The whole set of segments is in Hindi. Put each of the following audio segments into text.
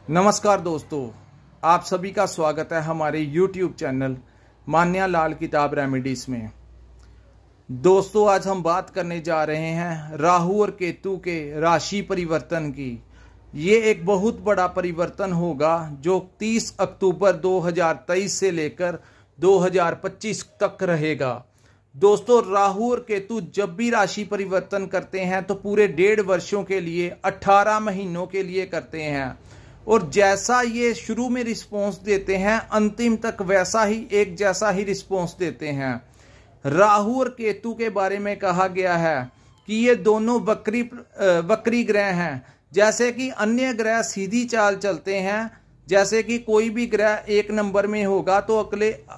नमस्कार दोस्तों, आप सभी का स्वागत है हमारे YouTube चैनल मान्या लाल किताब रेमेडीज में। दोस्तों, आज हम बात करने जा रहे हैं राहु और केतु के राशि परिवर्तन की। ये एक बहुत बड़ा परिवर्तन होगा जो 30 अक्टूबर 2023 से लेकर 2025 तक रहेगा। दोस्तों, राहु और केतु जब भी राशि परिवर्तन करते हैं तो पूरे 1.5 वर्षों के लिए 18 महीनों के लिए करते हैं, और जैसा ये शुरू में रिस्पॉन्स देते हैं अंतिम तक वैसा ही एक जैसा ही रिस्पॉन्स देते हैं। राहु और केतु के बारे में कहा गया है कि ये दोनों वक्री ग्रह हैं। जैसे कि अन्य ग्रह सीधी चाल चलते हैं, जैसे कि कोई भी ग्रह 1 नंबर में होगा तो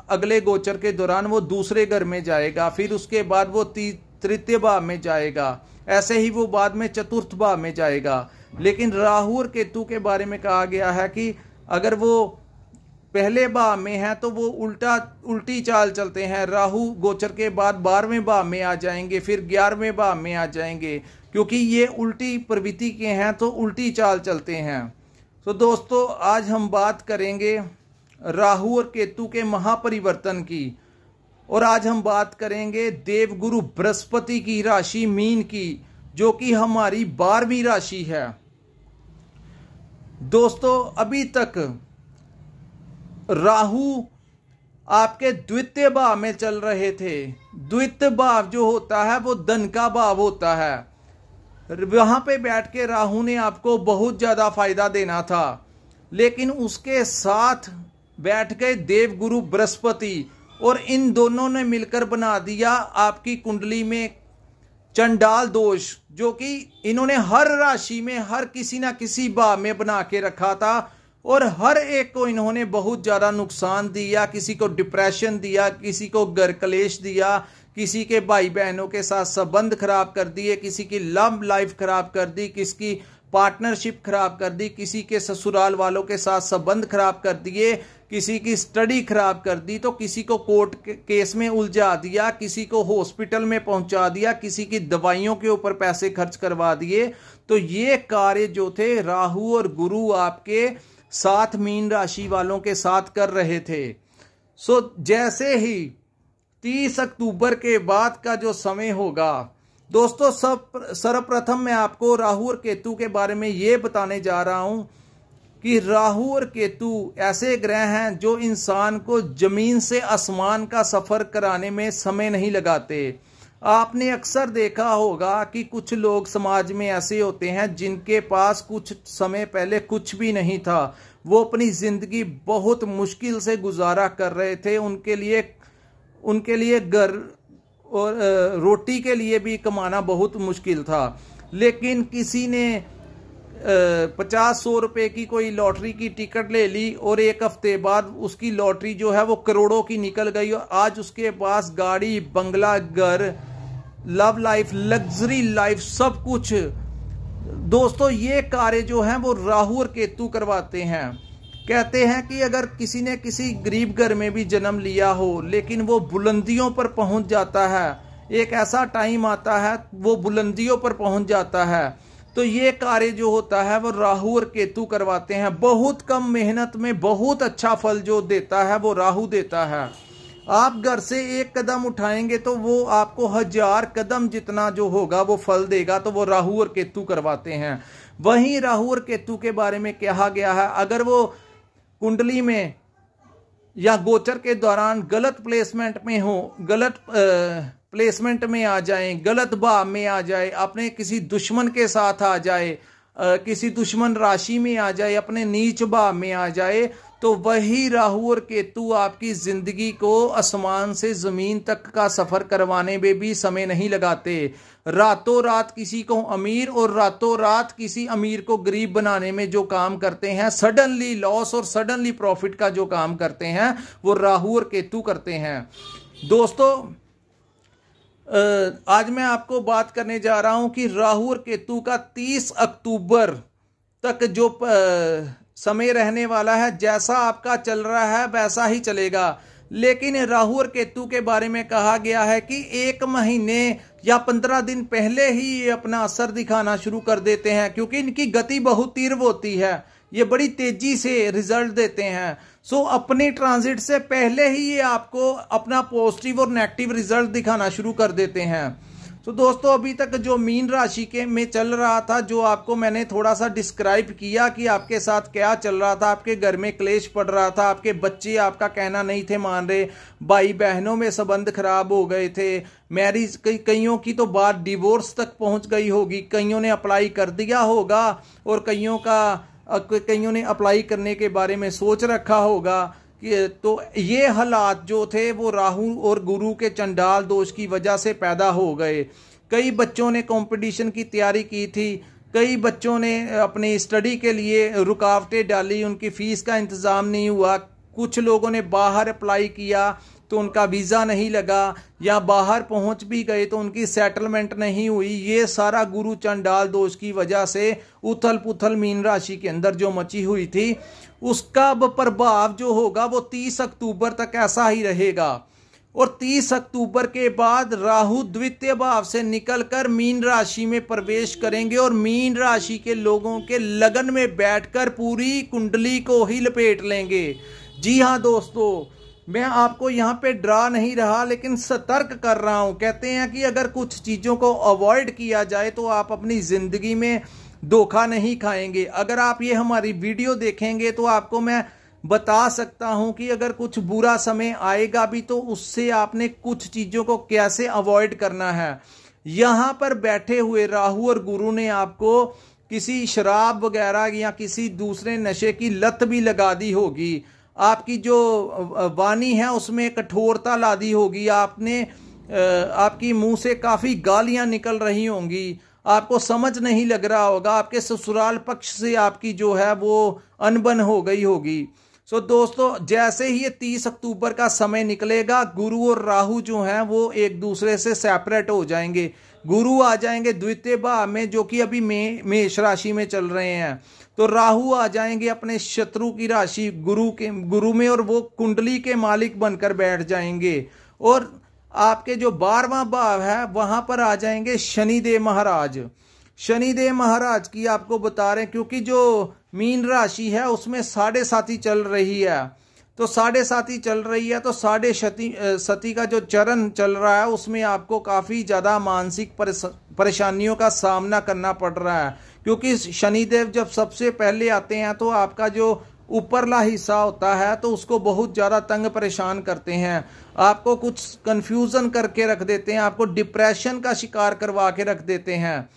अगले गोचर के दौरान वो दूसरे घर में जाएगा, फिर उसके बाद वो तृतीय भाव में जाएगा, ऐसे ही वो बाद में चतुर्थ भाव में जाएगा। लेकिन राहु और केतु के बारे में कहा गया है कि अगर वो पहले भाव में है तो वो उल्टी चाल चलते हैं। राहु गोचर के बाद 12वें भाव में आ जाएंगे, फिर 11वें भाव में आ जाएंगे, क्योंकि ये उल्टी प्रवृत्ति के हैं तो उल्टी चाल चलते हैं। तो दोस्तों, आज हम बात करेंगे राहु और केतु के महापरिवर्तन की, और आज हम बात करेंगे देवगुरु बृहस्पति की राशि मीन की, जो कि हमारी 12वीं राशि है। दोस्तों, अभी तक राहु आपके द्वितीय भाव में चल रहे थे। द्वितीय भाव जो होता है वो धन का भाव होता है। वहां पे बैठ के राहु ने आपको बहुत ज्यादा फायदा देना था, लेकिन उसके साथ बैठ गए देवगुरु बृहस्पति, और इन दोनों ने मिलकर बना दिया आपकी कुंडली में चंडाल दोष, जो कि इन्होंने हर राशि में हर किसी ना किसी भाव में बना के रखा था, और हर एक को इन्होंने बहुत ज्यादा नुकसान दिया। किसी को डिप्रेशन दिया, किसी को घर कलेश दिया, किसी के भाई बहनों के साथ संबंध खराब कर दिए, किसी की लव लाइफ खराब कर दी, किसी की पार्टनरशिप खराब कर दी, किसी के ससुराल वालों के साथ संबंध खराब कर दिए, किसी की स्टडी खराब कर दी, तो किसी को कोर्ट केस में उलझा दिया, किसी को हॉस्पिटल में पहुंचा दिया, किसी की दवाइयों के ऊपर पैसे खर्च करवा दिए। तो ये कार्य जो थे राहु और गुरु आपके साथ मीन राशि वालों के साथ कर रहे थे। जैसे ही 30 अक्टूबर के बाद का जो समय होगा दोस्तों, सर्वप्रथम मैं आपको राहु और केतु के बारे में ये बताने जा रहा हूं कि राहु और केतु ऐसे ग्रह हैं जो इंसान को जमीन से आसमान का सफर कराने में समय नहीं लगाते। आपने अक्सर देखा होगा कि कुछ लोग समाज में ऐसे होते हैं जिनके पास कुछ समय पहले कुछ भी नहीं था, वो अपनी जिंदगी बहुत मुश्किल से गुजारा कर रहे थे। उनके लिए घर और रोटी के लिए भी कमाना बहुत मुश्किल था, लेकिन किसी ने 50-100 रुपए की कोई लॉटरी की टिकट ले ली और 1 हफ्ते बाद उसकी लॉटरी जो है वो करोड़ों की निकल गई, और आज उसके पास गाड़ी, बंगला, घर, लव लाइफ, लग्जरी लाइफ, सब कुछ। दोस्तों, ये कार्य जो है वो राहु और केतु करवाते हैं। कहते हैं कि अगर किसी ने किसी गरीब घर में भी जन्म लिया हो, लेकिन वो बुलंदियों पर पहुंच जाता है, एक ऐसा टाइम आता है वो बुलंदियों पर पहुंच जाता है, तो ये कार्य जो होता है वो राहु और केतु करवाते हैं। बहुत कम मेहनत में बहुत अच्छा फल जो देता है वो राहु देता है। आप घर से 1 कदम उठाएंगे तो वो आपको 1000 कदम जितना जो होगा वो फल देगा, तो वो राहु और केतु करवाते हैं। वहीं राहु और केतु के बारे में कहा गया है, अगर वो कुंडली में या गोचर के दौरान गलत प्लेसमेंट में हो, गलत प्लेसमेंट में आ जाए, गलत भाव में आ जाए, अपने किसी दुश्मन के साथ आ जाए, किसी दुश्मन राशि में आ जाए, अपने नीच भाव में आ जाए, तो वही राहु और केतु आपकी जिंदगी को आसमान से जमीन तक का सफर करवाने में भी समय नहीं लगाते। रातों रात किसी को अमीर और रातों रात किसी अमीर को गरीब बनाने में जो काम करते हैं, सडनली लॉस और सडनली प्रॉफिट का जो काम करते हैं, वो राहु और केतु करते हैं। दोस्तों, आज मैं आपको बात करने जा रहा हूं कि राहु और केतु का 30 अक्टूबर तक जो समय रहने वाला है, जैसा आपका चल रहा है वैसा ही चलेगा। लेकिन राहु और केतु के बारे में कहा गया है कि 1 महीने या 15 दिन पहले ही ये अपना असर दिखाना शुरू कर देते हैं, क्योंकि इनकी गति बहुत तीव्र होती है। ये बड़ी तेजी से रिजल्ट देते हैं। सो अपने ट्रांजिट से पहले ही ये आपको अपना पॉजिटिव और नेगेटिव रिजल्ट दिखाना शुरू कर देते हैं। तो दोस्तों अभी तक जो मीन राशि के में चल रहा था, जो आपको मैंने थोड़ा सा डिस्क्राइब किया कि आपके साथ क्या चल रहा था, आपके घर में क्लेश पड़ रहा था, आपके बच्चे आपका कहना नहीं थे मान रहे, भाई बहनों में संबंध खराब हो गए थे, मैरिज कईयों की तो बात डिवोर्स तक पहुंच गई होगी, कईयों ने अप्लाई कर दिया होगा और कईयों ने अप्लाई करने के बारे में सोच रखा होगा। तो ये हालात जो थे वो राहु और गुरु के चंडाल दोष की वजह से पैदा हो गए। कई बच्चों ने कंपटीशन की तैयारी की थी, कई बच्चों ने अपनी स्टडी के लिए रुकावटें डाली, उनकी फीस का इंतज़ाम नहीं हुआ, कुछ लोगों ने बाहर अप्लाई किया तो उनका वीज़ा नहीं लगा, या बाहर पहुंच भी गए तो उनकी सेटलमेंट नहीं हुई। ये सारा गुरु चंडाल दोष की वजह से उथल पुथल मीन राशि के अंदर जो मची हुई थी, उसका प्रभाव जो होगा वो 30 अक्टूबर तक ऐसा ही रहेगा। और 30 अक्टूबर के बाद राहु द्वितीय भाव से निकलकर मीन राशि में प्रवेश करेंगे और मीन राशि के लोगों के लगन में बैठकर पूरी कुंडली को ही लपेट लेंगे। जी हाँ दोस्तों, मैं आपको यहाँ पे डरा नहीं रहा लेकिन सतर्क कर रहा हूँ। कहते हैं कि अगर कुछ चीज़ों को अवॉइड किया जाए तो आप अपनी ज़िंदगी में धोखा नहीं खाएंगे। अगर आप ये हमारी वीडियो देखेंगे तो आपको मैं बता सकता हूं कि अगर कुछ बुरा समय आएगा भी तो उससे आपने कुछ चीज़ों को कैसे अवॉइड करना है। यहाँ पर बैठे हुए राहु और गुरु ने आपको किसी शराब वगैरह या किसी दूसरे नशे की लत भी लगा दी होगी, आपकी जो वाणी है उसमें कठोरता ला दी होगी, आपकी मुंह से काफ़ी गालियां निकल रही होंगी, आपको समझ नहीं लग रहा होगा, आपके ससुराल पक्ष से आपकी जो है वो अनबन हो गई होगी। सो दोस्तों जैसे ही ये 30 अक्टूबर का समय निकलेगा, गुरु और राहु जो हैं वो एक दूसरे से सेपरेट हो जाएंगे। गुरु आ जाएंगे द्वितीय भाव में जो कि अभी मेष राशि में चल रहे हैं, तो राहु आ जाएंगे अपने शत्रु की राशि गुरु में और वो कुंडली के मालिक बनकर बैठ जाएंगे। और आपके जो 12वां भाव है वहां पर आ जाएंगे शनिदेव महाराज। शनिदेव महाराज की आपको बता रहे हैं क्योंकि जो मीन राशि है उसमें 7.5 चल रही है, तो 7.5 चल रही है तो 7.5 का जो चरण चल रहा है उसमें आपको काफ़ी ज़्यादा मानसिक परेशानियों का सामना करना पड़ रहा है। क्योंकि शनिदेव जब सबसे पहले आते हैं तो आपका जो ऊपरला हिस्सा होता है तो उसको बहुत ज़्यादा तंग परेशान करते हैं, आपको कुछ कंफ्यूजन करके रख देते हैं, आपको डिप्रेशन का शिकार करवा के रख देते हैं।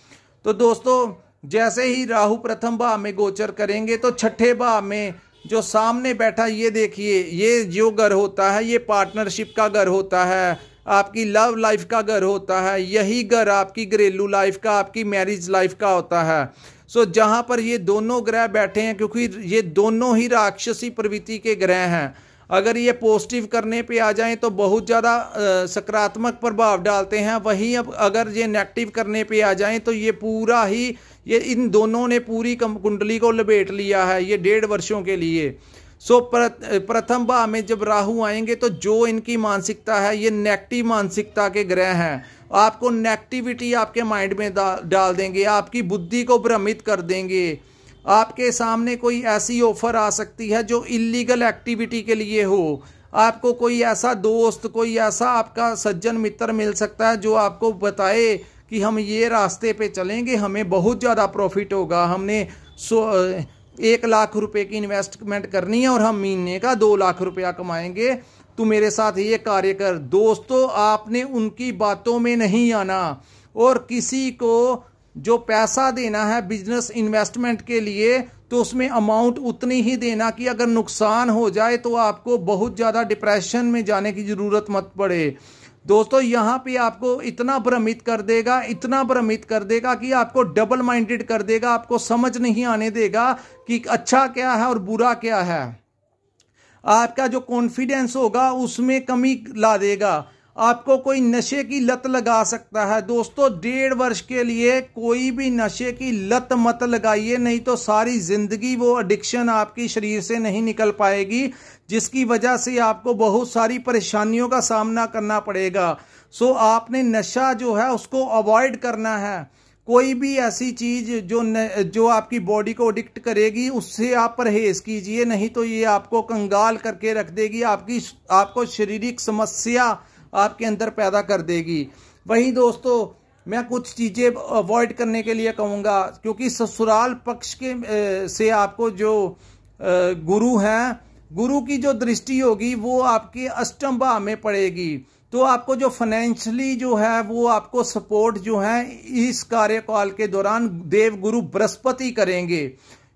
तो दोस्तों जैसे ही राहु प्रथम भाव में गोचर करेंगे तो छठे भाव में जो सामने बैठा, ये देखिए, ये जो घर होता है ये पार्टनरशिप का घर होता है, आपकी लव लाइफ का घर होता है, यही घर आपकी घरेलू लाइफ का, आपकी मैरिज लाइफ का होता है। सो जहाँ पर ये दोनों ग्रह बैठे हैं, क्योंकि ये दोनों ही राक्षसी प्रवृत्ति के ग्रह हैं, अगर ये पॉजिटिव करने पे आ जाएं तो बहुत ज़्यादा सकारात्मक प्रभाव डालते हैं, वहीं अब अगर ये नेगेटिव करने पे आ जाएं तो ये पूरा ही इन दोनों ने पूरी कुंडली को लपेट लिया है ये 1.5 वर्षों के लिए। सो प्रथम भाव में जब राहु आएंगे तो जो इनकी मानसिकता है ये नेगेटिव मानसिकता के ग्रह हैं, आपको नेगेटिविटी आपके माइंड में डाल देंगे, आपकी बुद्धि को भ्रमित कर देंगे। आपके सामने कोई ऐसी ऑफर आ सकती है जो इलीगल एक्टिविटी के लिए हो, आपको कोई ऐसा दोस्त, कोई ऐसा आपका सज्जन मित्र मिल सकता है जो आपको बताए कि हम ये रास्ते पे चलेंगे, हमें बहुत ज़्यादा प्रॉफिट होगा, हमने 1 लाख रुपए की इन्वेस्टमेंट करनी है और हम महीने का 2 लाख रुपया कमाएंगे, तू मेरे साथ ये कार्य कर। दोस्तों आपने उनकी बातों में नहीं आना और किसी को जो पैसा देना है बिजनेस इन्वेस्टमेंट के लिए तो उसमें अमाउंट उतनी ही देना कि अगर नुकसान हो जाए तो आपको बहुत ज़्यादा डिप्रेशन में जाने की ज़रूरत मत पड़े। दोस्तों यहाँ पे आपको इतना भ्रमित कर देगा, इतना भ्रमित कर देगा कि आपको डबल माइंडेड कर देगा, आपको समझ नहीं आने देगा कि अच्छा क्या है और बुरा क्या है। आपका जो कॉन्फिडेंस होगा उसमें कमी ला देगा, आपको कोई नशे की लत लगा सकता है। दोस्तों 1.5 वर्ष के लिए कोई भी नशे की लत मत लगाइए, नहीं तो सारी जिंदगी वो एडिक्शन आपकी शरीर से नहीं निकल पाएगी, जिसकी वजह से आपको बहुत सारी परेशानियों का सामना करना पड़ेगा। सो आपने नशा जो है उसको अवॉइड करना है। कोई भी ऐसी चीज जो आपकी बॉडी को एडिक्ट करेगी उससे आप परहेज कीजिए, नहीं तो ये आपको कंगाल करके रख देगी, आपको शारीरिक समस्या आपके अंदर पैदा कर देगी। वहीं दोस्तों मैं कुछ चीजें अवॉइड करने के लिए कहूंगा, क्योंकि ससुराल पक्ष के से आपको जो गुरु हैं, गुरु की जो दृष्टि होगी वो आपके अष्टम भाव में पड़ेगी, तो आपको जो फाइनेंशियली जो है वो आपको सपोर्ट जो है इस कार्यकाल के दौरान देव गुरु बृहस्पति करेंगे,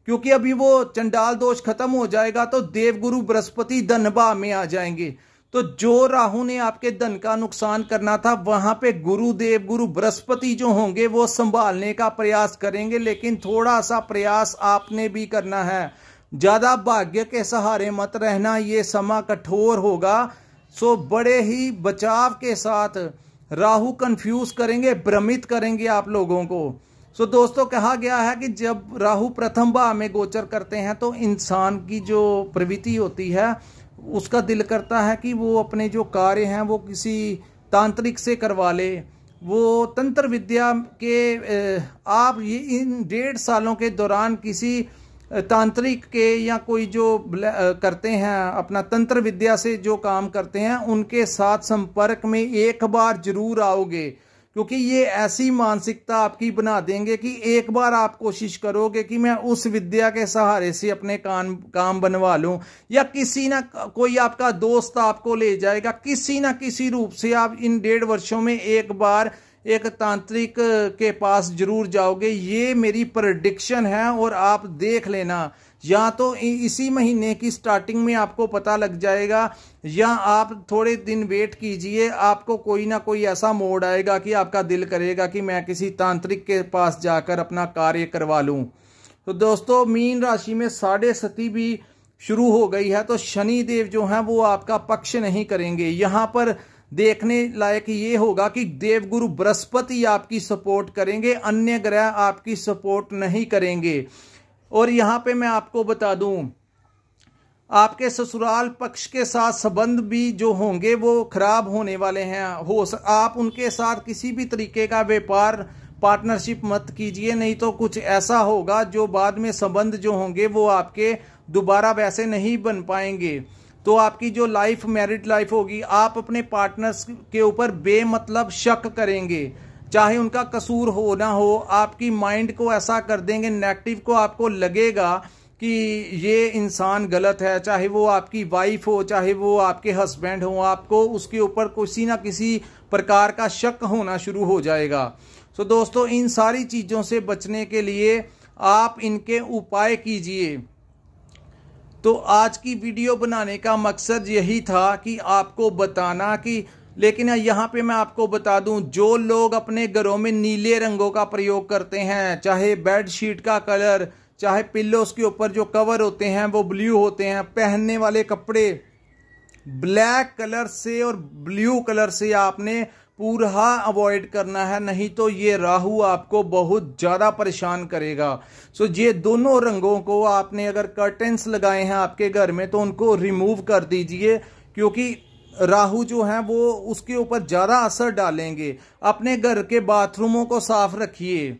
क्योंकि अभी वो चंडाल दोष खत्म हो जाएगा तो देव गुरु बृहस्पति धन भाव में आ जाएंगे। तो जो राहु ने आपके धन का नुकसान करना था वहां पे गुरुदेव गुरु बृहस्पति जो होंगे वो संभालने का प्रयास करेंगे, लेकिन थोड़ा सा प्रयास आपने भी करना है। ज्यादा भाग्य के सहारे मत रहना, ये समा कठोर होगा। सो बड़े ही बचाव के साथ राहु कंफ्यूज करेंगे, भ्रमित करेंगे आप लोगों को। सो दोस्तों कहा गया है कि जब राहु प्रथम भाव में गोचर करते हैं तो इंसान की जो प्रवृत्ति होती है उसका दिल करता है कि वो अपने जो कार्य हैं वो किसी तांत्रिक से करवा ले। वो तंत्र विद्या के आप ये इन 1.5 सालों के दौरान किसी तांत्रिक के या कोई जो करते हैं अपना तंत्र विद्या से जो काम करते हैं उनके साथ संपर्क में एक बार जरूर आओगे, क्योंकि ये ऐसी मानसिकता आपकी बना देंगे कि एक बार आप कोशिश करोगे कि मैं उस विद्या के सहारे से अपने काम बनवा लूं, या किसी ना कोई आपका दोस्त आपको ले जाएगा, किसी ना किसी रूप से आप इन 1.5 वर्षों में एक बार एक तांत्रिक के पास जरूर जाओगे। ये मेरी प्रेडिक्शन है और आप देख लेना, या तो इसी महीने की स्टार्टिंग में आपको पता लग जाएगा, या आप थोड़े दिन वेट कीजिए, आपको कोई ना कोई ऐसा मोड़ आएगा कि आपका दिल करेगा कि मैं किसी तांत्रिक के पास जाकर अपना कार्य करवा लूं। तो दोस्तों मीन राशि में 7.5 भी शुरू हो गई है, तो शनि देव जो है वो आपका पक्ष नहीं करेंगे। यहां पर देखने लायक ये होगा कि देवगुरु बृहस्पति आपकी सपोर्ट करेंगे, अन्य ग्रह आपकी सपोर्ट नहीं करेंगे। और यहां पे मैं आपको बता दूं, आपके ससुराल पक्ष के साथ संबंध भी जो होंगे वो खराब होने वाले हैं। आप उनके साथ किसी भी तरीके का व्यापार पार्टनरशिप मत कीजिए, नहीं तो कुछ ऐसा होगा जो बाद में संबंध जो होंगे वो आपके दोबारा वैसे नहीं बन पाएंगे। तो आपकी जो लाइफ मैरिड लाइफ होगी, आप अपने पार्टनर्स के ऊपर बेमतलब शक करेंगे, चाहे उनका कसूर हो ना हो, आपकी माइंड को ऐसा कर देंगे नेगेटिव को, आपको लगेगा कि ये इंसान गलत है, चाहे वो आपकी वाइफ हो चाहे वो आपके हस्बैंड हो, आपको उसके ऊपर किसी ना किसी प्रकार का शक होना शुरू हो जाएगा। सो दोस्तों इन सारी चीजों से बचने के लिए आप इनके उपाय कीजिए। तो आज की वीडियो बनाने का मकसद यही था कि आपको बताना कि, लेकिन यहाँ पे मैं आपको बता दूं, जो लोग अपने घरों में नीले रंगों का प्रयोग करते हैं, चाहे बेडशीट का कलर, चाहे पिल्लोस के ऊपर जो कवर होते हैं वो ब्लू होते हैं, पहनने वाले कपड़े ब्लैक कलर से और ब्लू कलर से आपने पूरा अवॉइड करना है, नहीं तो ये राहु आपको बहुत ज्यादा परेशान करेगा। सो ये दोनों रंगों को आपने अगर कर्टेन्स लगाए हैं आपके घर में तो उनको रिमूव कर दीजिए, क्योंकि राहु जो है वो उसके ऊपर ज्यादा असर डालेंगे। अपने घर के बाथरूमों को साफ रखिए।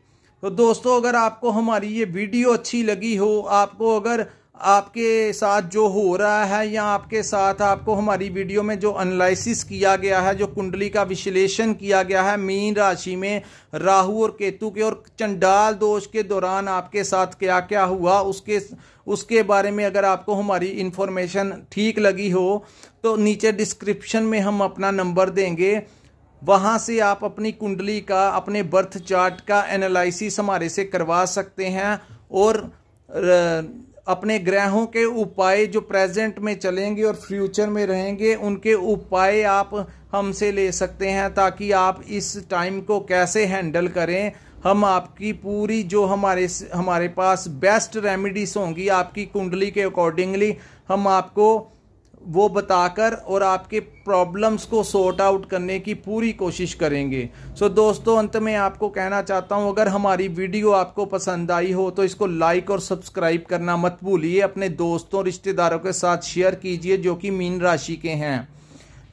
तो दोस्तों अगर आपको हमारी ये वीडियो अच्छी लगी हो, आपको अगर आपके साथ जो हो रहा है या आपके साथ आपको हमारी वीडियो में जो एनालिसिस किया गया है, जो कुंडली का विश्लेषण किया गया है मीन राशि में राहु और केतु के और चंडाल दोष के दौरान आपके साथ क्या क्या हुआ, उसके बारे में अगर आपको हमारी इंफॉर्मेशन ठीक लगी हो तो नीचे डिस्क्रिप्शन में हम अपना नंबर देंगे, वहां से आप अपनी कुंडली का, अपने बर्थ चार्ट का एनालिसिस हमारे से करवा सकते हैं और अपने ग्रहों के उपाय जो प्रेजेंट में चलेंगे और फ्यूचर में रहेंगे उनके उपाय आप हमसे ले सकते हैं, ताकि आप इस टाइम को कैसे हैंडल करें। हम आपकी पूरी जो हमारे पास बेस्ट रेमेडीज होंगी आपकी कुंडली के अकॉर्डिंगली, हम आपको वो बताकर और आपके प्रॉब्लम्स को सॉर्ट आउट करने की पूरी कोशिश करेंगे। सो दोस्तों अंत में आपको कहना चाहता हूं, अगर हमारी वीडियो आपको पसंद आई हो तो इसको लाइक और सब्सक्राइब करना मत भूलिए, अपने दोस्तों रिश्तेदारों के साथ शेयर कीजिए जो कि मीन राशि के हैं।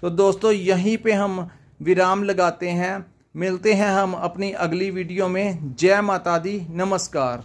तो दोस्तों यहीं पे हम विराम लगाते हैं। मिलते हैं हम अपनी अगली वीडियो में। जय माता दी, नमस्कार।